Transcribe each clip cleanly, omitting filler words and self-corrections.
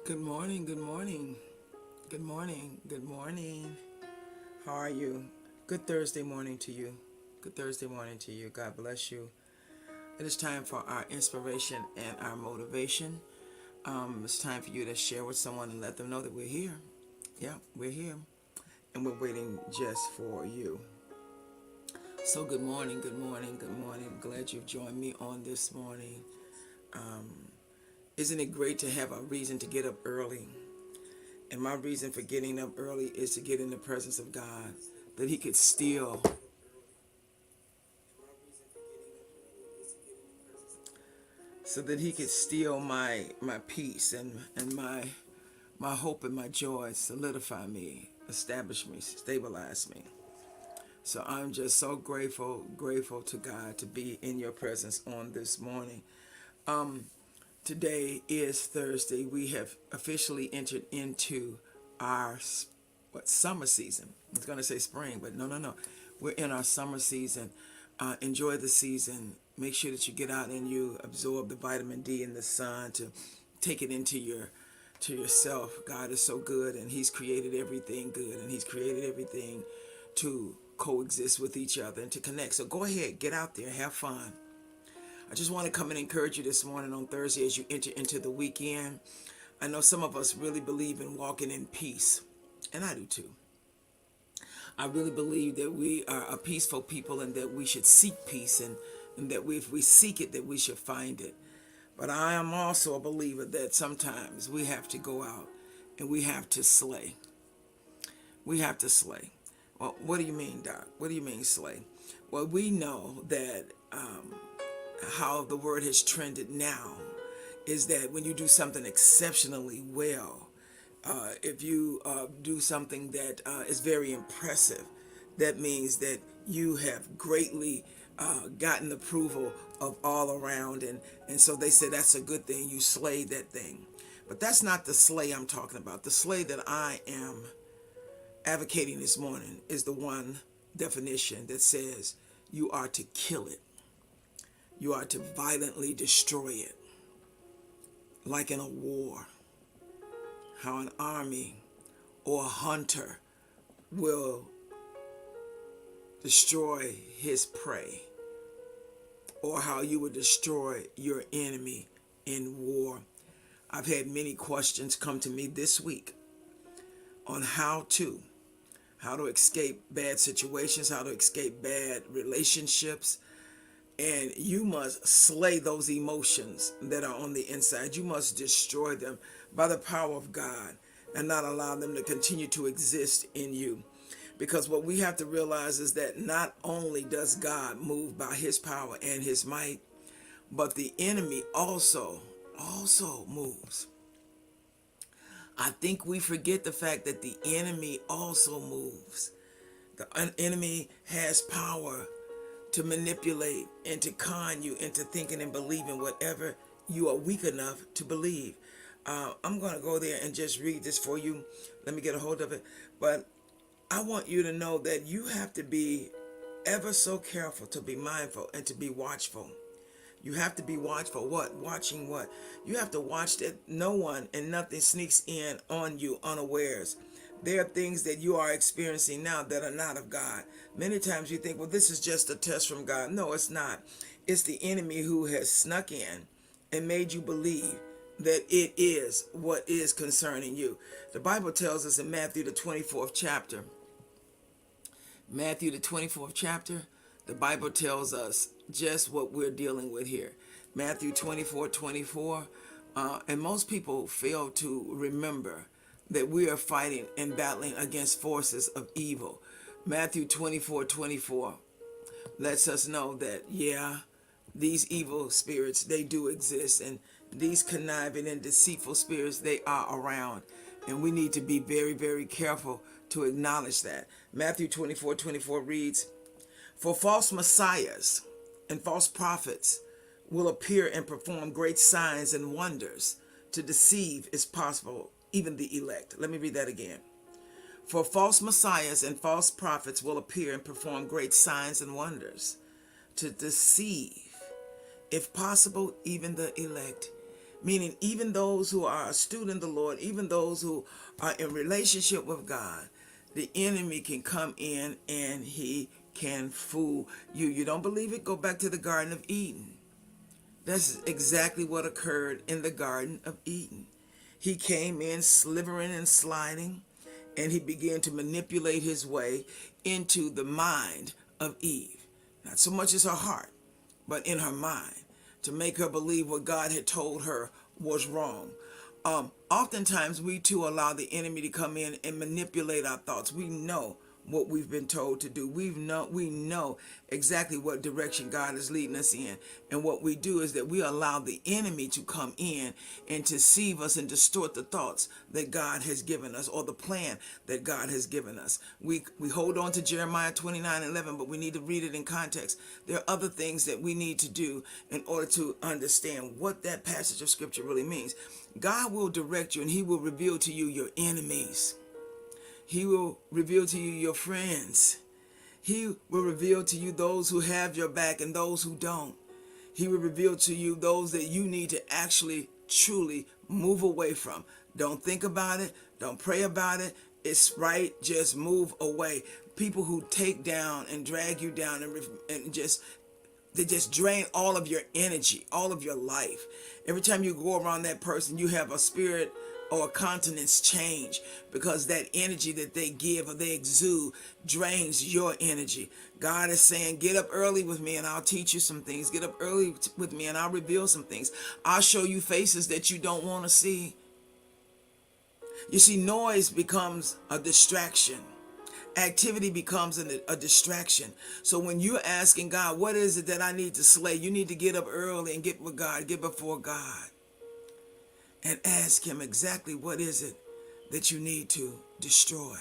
Good morning, good morning, good morning, good morning. How are you? Good Thursday morning to you. Good Thursday morning to you. God bless you. It is time for our inspiration and our motivation. It's time for you to share with someone and let them know that we're here. Yeah, we're here. And we're waiting just for you. So, good morning, good morning, good morning. Glad you've joined me on this morning. Isn't it great to have a reason to get up early? And my reason for getting up early is to get in the presence of God, that He could steal, so that He could steal my peace and my hope and my joy, solidify me, establish me, stabilize me. So I'm just so grateful to God to be in your presence on this morning. Today is Thursday. We have officially entered into our summer season. I was going to say spring, but no. We're in our summer season. Enjoy the season. Make sure that you get out and you absorb the vitamin D in the sun to take it into yourself. God is so good, and He's created everything good, and He's created everything to coexist with each other and to connect. So go ahead, get out there, have fun. I just want to come and encourage you this morning on Thursday as you enter into the weekend. I know some of us really believe in walking in peace, and I do too. I really believe that we are a peaceful people and that we should seek peace, and that if we seek it, that we should find it. But I am also a believer that sometimes we have to go out and we have to slay. We have to slay. Well, what do you mean, Doc? What do you mean slay? Well, we know that how the word has trended now is that when you do something exceptionally well, if you do something that is very impressive, that means that you have greatly gotten approval of all around, and so they say that's a good thing. You slayed that thing. But that's not the slay I'm talking about. The slay that I am advocating this morning is the one definition that says you are to kill it. You are to violently destroy it, like in a war. How an army or a hunter will destroy his prey, or how you would destroy your enemy in war. I've had many questions come to me this week on how to escape bad situations, how to escape bad relationships. And you must slay those emotions that are on the inside. You must destroy them by the power of God and not allow them to continue to exist in you. Because what we have to realize is that not only does God move by His power and His might, but the enemy also moves. I think we forget the fact that the enemy also moves. The enemy has power to manipulate and to con you into thinking and believing whatever you are weak enough to believe. I'm going to go there and just read this for you. Let me get a hold of it. But I want you to know that you have to be ever so careful, to be mindful and to be watchful. You have to be watchful. What? Watching what? You have to watch that no one and nothing sneaks in on you unawares. There are things that you are experiencing now that are not of God. Many times you think, well, this is just a test from God. No, it's not. It's the enemy who has snuck in and made you believe that it is what is concerning you. The Bible tells us in Matthew the 24th chapter, the Bible tells us just what we're dealing with here. Matthew 24:24. And most people fail to remember that we are fighting and battling against forces of evil. Matthew 24:24 lets us know that, yeah, these evil spirits, they do exist, and these conniving and deceitful spirits, they are around. And we need to be very, very careful to acknowledge that. Matthew 24:24 reads, "For false messiahs and false prophets will appear and perform great signs and wonders to deceive, if possible, even the elect." Let me read that again. "For false messiahs and false prophets will appear and perform great signs and wonders to deceive, if possible, even the elect." meaning even those who are a student of the Lord, even those who are in relationship with God, the enemy can come in and he can fool you. You don't believe it? Go back to the Garden of Eden. That's exactly what occurred in the Garden of Eden. He came in slithering and sliding, and he began to manipulate his way into the mind of Eve. Not so much as her heart, but in her mind, to make her believe what God had told her was wrong. Oftentimes, we too allow the enemy to come in and manipulate our thoughts. We know what we've been told to do. We know exactly what direction God is leading us in. And what we do is that we allow the enemy to come in and deceive us and distort the thoughts that God has given us, or the plan that God has given us. We hold on to Jeremiah 29:11, but we need to read it in context. There are other things that we need to do in order to understand what that passage of scripture really means. God will direct you, and he will reveal to you your enemies. He will reveal to you your friends. He will reveal to you those who have your back and those who don't. He will reveal to you those that you need to actually, truly move away from. Don't think about it. Don't pray about it. It's right. Just move away. People who take down and drag you down and they just drain all of your energy, all of your life. Every time you go around that person, you have a spirit or a countenance change, because that energy that they give or they exude drains your energy. God is saying, get up early with me and I'll teach you some things. Get up early with me and I'll reveal some things. I'll show you faces that you don't want to see. You see, noise becomes a distraction. Activity becomes a distraction. So when you're asking God, what is it that I need to slay? You need to get up early and get with God, get before God, and ask him exactly what is it that you need to destroy.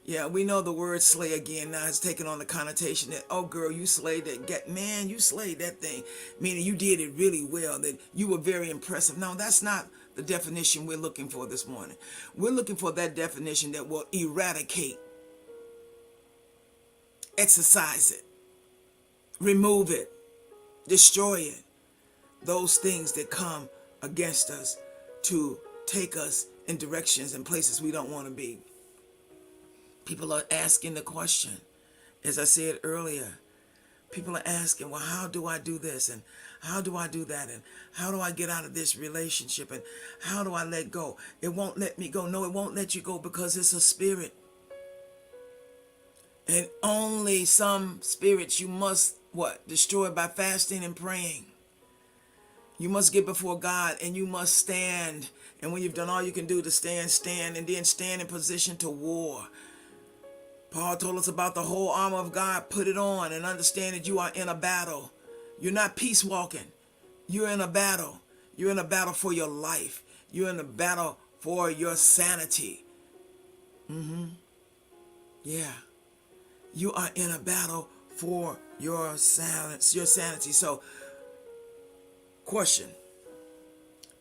Yeah, we know the word slay again now has taken on the connotation that, oh girl, you slayed that. Man, you slayed that thing. Meaning you did it really well, that you were very impressive. No, that's not the definition we're looking for this morning. We're looking for that definition that will eradicate, exercise it, remove it, destroy it. Those things that come against us to take us in directions and places we don't want to be. People are asking the question, as I said earlier, people are asking, well, how do I do this? And how do I do that? And how do I get out of this relationship? And how do I let go? It won't let me go. No, it won't let you go because it's a spirit. And only some spirits you must, destroy by fasting and praying. You must get before God and you must stand. And when you've done all you can do to stand, and then stand in position to war. Paul told us about the whole armor of God. Put it on and understand that you are in a battle. You're not peace walking. You're in a battle. You're in a battle for your life. You're in a battle for your sanity. Yeah. You are in a battle for your sanity. So, question.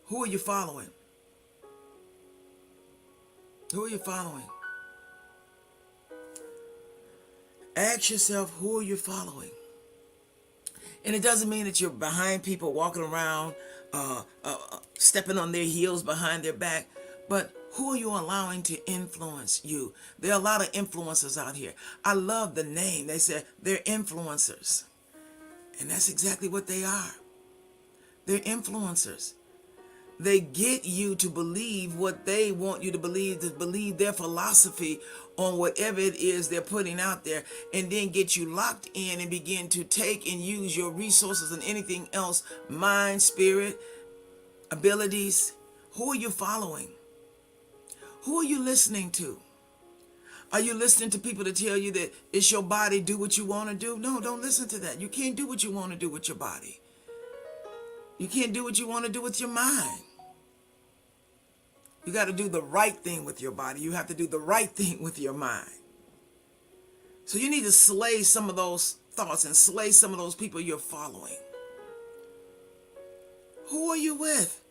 Who are you following? Who are you following? Ask yourself, who are you following? And it doesn't mean that you're behind people walking around, stepping on their heels behind their back, but who are you allowing to influence you? There are a lot of influencers out here. I love the name. They said they're influencers. And that's exactly what they are. They're influencers. They get you to believe what they want you to believe their philosophy on whatever it is they're putting out there, and then get you locked in and begin to take and use your resources and anything else, mind, spirit, abilities. Who are you following? Who are you listening to? Are you listening to people that tell you that it's your body, do what you want to do? No, don't listen to that. You can't do what you want to do with your body. You can't do what you want to do with your mind. You got to do the right thing with your body. You have to do the right thing with your mind. So you need to slay some of those thoughts and slay some of those people you're following. Who are you with?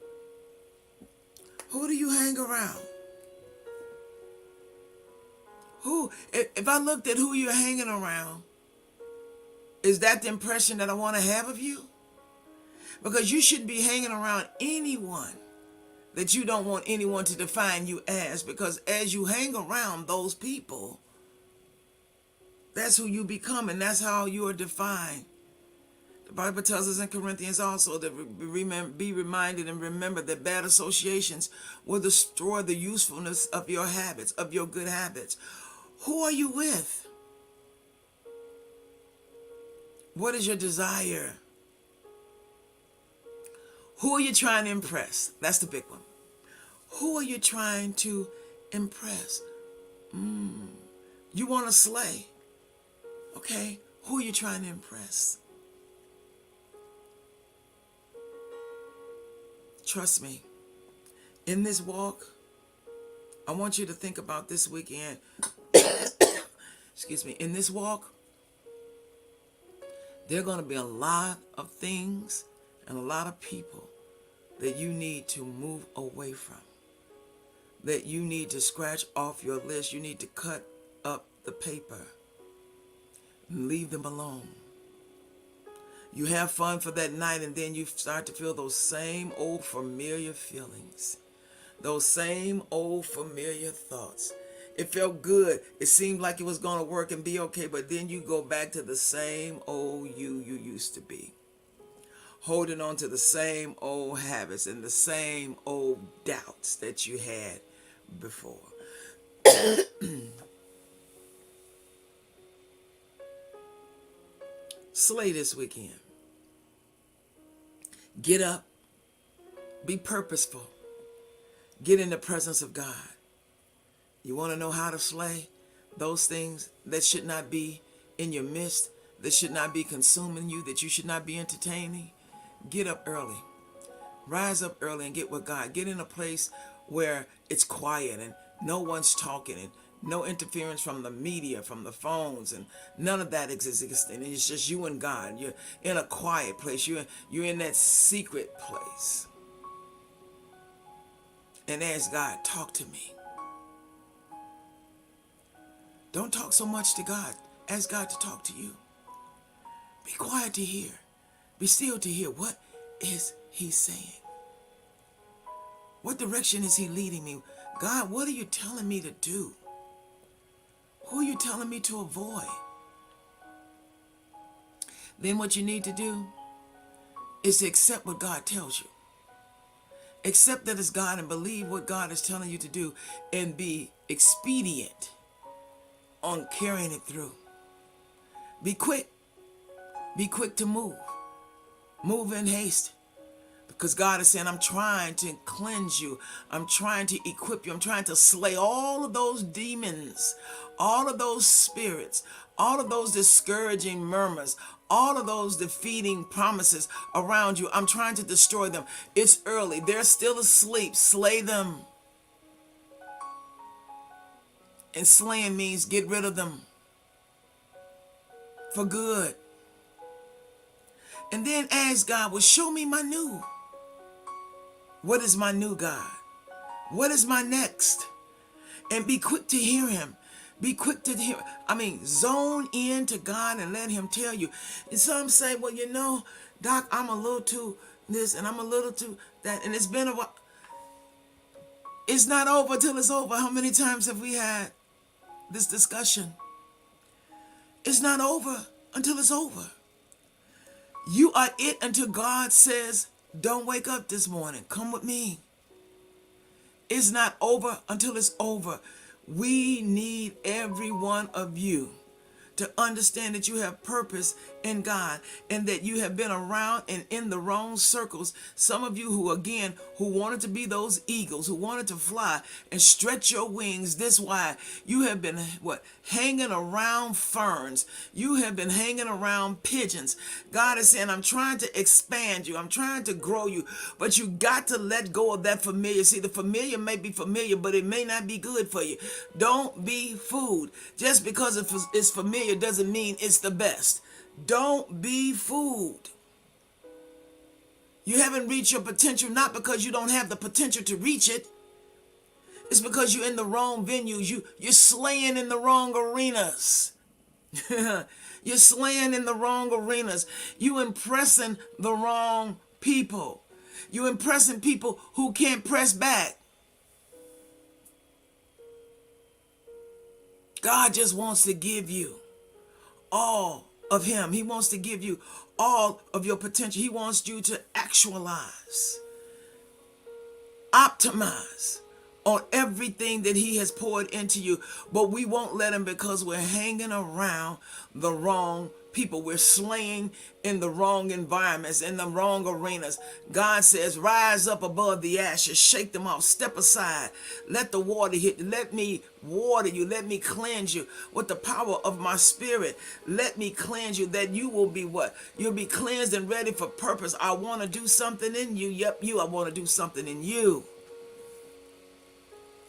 Who do you hang around? If I looked at who you're hanging around, is that the impression that I want to have of you? Because you shouldn't be hanging around anyone that you don't want anyone to define you as, because as you hang around those people, that's who you become, and that's how you are defined. The Bible tells us in Corinthians also that be reminded and remember that bad associations will destroy the usefulness of your habits, of your good habits. Who are you with? What is your desire? Who are you trying to impress? That's the big one. Who are you trying to impress? You want to slay. Okay, who are you trying to impress? Trust me, in this walk, I want you to think about this weekend. Excuse me, in this walk, there are going to be a lot of things and a lot of people that you need to move away from, that you need to scratch off your list. You need to cut up the paper and leave them alone. You have fun for that night, and then you start to feel those same old familiar feelings, those same old familiar thoughts. It felt good. It seemed like it was going to work and be okay, but then you go back to the same old you used to be, holding on to the same old habits and the same old doubts that you had before. Slay this weekend. Get up. Be purposeful. Get in the presence of God. You want to know how to slay those things that should not be in your midst, that should not be consuming you, that you should not be entertaining? Get up early. Rise up early and get with God. Get in a place where it's quiet and no one's talking and no interference from the media, from the phones, and none of that exists. And it's just you and God. You're in a quiet place. You're in that secret place. And ask God, talk to me. Don't talk so much to God. Ask God to talk to you. Be quiet to hear. Be still to hear. What is He saying? What direction is He leading me? God, what are you telling me to do? Who are you telling me to avoid? Then what you need to do is to accept what God tells you. Accept that it's God and believe what God is telling you to do, and be expedient on carrying it through. Be quick. Be quick to move. Move in haste. Because God is saying, I'm trying to cleanse you. I'm trying to equip you. I'm trying to slay all of those demons, all of those spirits, all of those discouraging murmurs, all of those defeating promises around you. I'm trying to destroy them. It's early. They're still asleep. Slay them. And slaying means get rid of them for good. And then ask God, well, show me my new. What is my new, God? What is my next? And be quick to hear Him. Be quick to hear. Zone in to God and let Him tell you. And some say, well, Doc, I'm a little too this and I'm a little too that. And it's been a while. It's not over till it's over. How many times have we had this discussion? It's not over until it's over. You are it until God says, don't wake up this morning. Come with me. It's not over until it's over. We need every one of you to understand that you have purpose in God and that you have been around and in the wrong circles. Some of you who wanted to be those eagles, who wanted to fly and stretch your wings this wide, you have been hanging around ferns. You have been hanging around pigeons. God is saying, I'm trying to expand you. I'm trying to grow you, but you got to let go of that familiar. See, the familiar may be familiar, but it may not be good for you. Don't be fooled. Just because it's familiar doesn't mean it's the best. Don't be fooled. You haven't reached your potential not because you don't have the potential to reach it. It's because you're in the wrong venues. You're slaying in the wrong arenas. You're slaying in the wrong arenas. You impressing the wrong people. You're impressing people who can't press back. God just wants to give you all of him. He wants to give you all of your potential. He wants you to actualize, optimize on everything that he has poured into you. But we won't let him because we're hanging around the wrong people. We're slaying in the wrong environments, in the wrong arenas. God says, rise up above the ashes, shake them off, step aside, let the water hit you. Let me water you. Let me cleanse you with the power of my spirit. Let me cleanse you, that you will be what? You'll be cleansed and ready for purpose. I want to do something in you. Yep, I want to do something in you.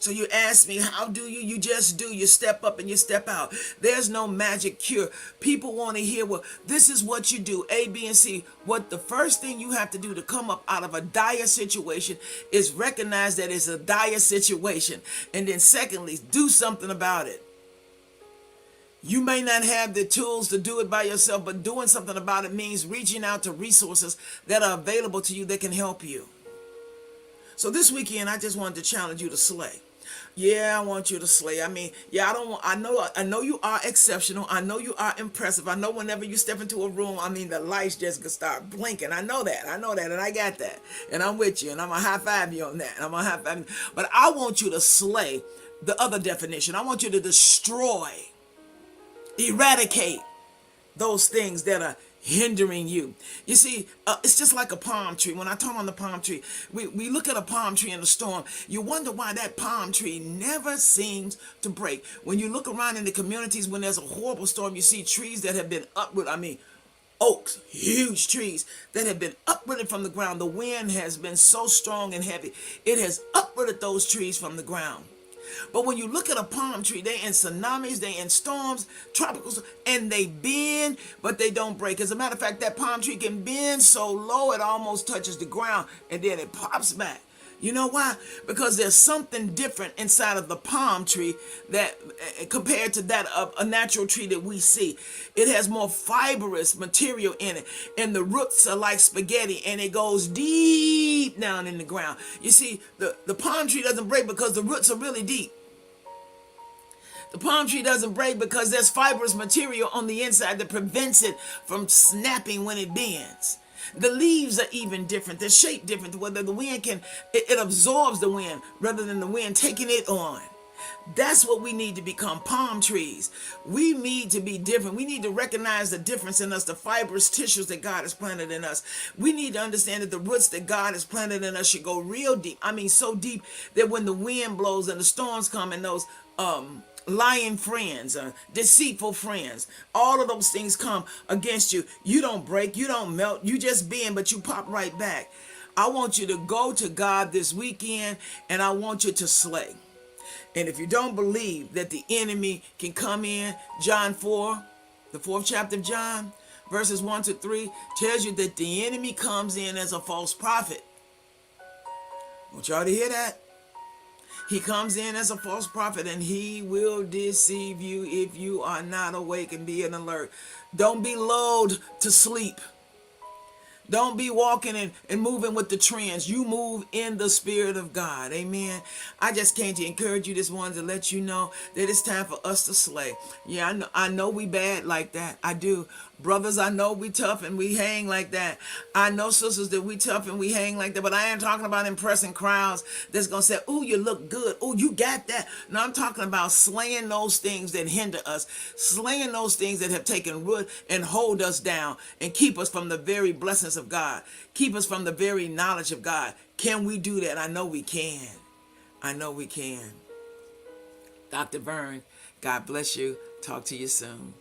So you ask me, how do you? You just do. You step up and you step out. There's no magic cure. People want to hear, well, this is what you do, A, B, and C. What the first thing you have to do to come up out of a dire situation is recognize that it's a dire situation. And then secondly, do something about it. You may not have the tools to do it by yourself, but doing something about it means reaching out to resources that are available to you that can help you. So this weekend, I just wanted to challenge you to slay. Yeah, I want you to slay. I know you are exceptional. I know you are impressive. I know whenever you step into a room, the lights just gonna start blinking. I know that, and I got that. And I'm with you, and I'm gonna high five you on that. And I'm gonna high five you. But I want you to slay the other definition. I want you to destroy, eradicate those things that are hindering you. You see, it's just like a palm tree. When I talk on the palm tree, we look at a palm tree in the storm. You wonder why that palm tree never seems to break. When you look around in the communities when there's a horrible storm, you see trees that have been uprooted. Oaks, huge trees that have been uprooted from the ground. The wind has been so strong and heavy, it has uprooted those trees from the ground. But when you look at a palm tree, they in tsunamis, they in storms, tropicals, and they bend, but they don't break. As a matter of fact, that palm tree can bend so low it almost touches the ground, and then it pops back. You know why? Because there's something different inside of the palm tree that compared to that of a natural tree that we see. It has more fibrous material in it, and the roots are like spaghetti, and it goes deep down in the ground. You see, the palm tree doesn't break because the roots are really deep. The palm tree doesn't break because there's fibrous material on the inside that prevents it from snapping when it bends. The leaves are even different. They're shaped different. Whether the wind it absorbs the wind rather than the wind taking it on. That's what we need to become, palm trees. We need to be different. We need to recognize the difference in us, the fibrous tissues that God has planted in us. We need to understand that the roots that God has planted in us should go real deep. So deep that when the wind blows and the storms come and those lying friends, deceitful friends, all of those things come against you, you don't break, you don't melt, you just bend, but you pop right back. I want you to go to God this weekend, and I want you to slay. And if you don't believe that the enemy can come in, John 4, the 4th chapter of John, verses 1-3, tells you that the enemy comes in as a false prophet. I want y'all to hear that. He comes in as a false prophet, and he will deceive you if you are not awake and be alert. Don't be lulled to sleep. Don't be walking and moving with the trends. You move in the Spirit of God. Amen. I just came to encourage you this morning to let you know that it's time for us to slay. Yeah, I know we bad like that. I do. Brothers, I know we tough and we hang like that. I know sisters that we tough and we hang like that. But I ain't talking about impressing crowds that's going to say, oh, you look good. Oh, you got that. No, I'm talking about slaying those things that hinder us. Slaying those things that have taken root and hold us down and keep us from the very blessings of God. Keep us from the very knowledge of God. Can we do that? I know we can. I know we can. Dr. Vern, God bless you. Talk to you soon.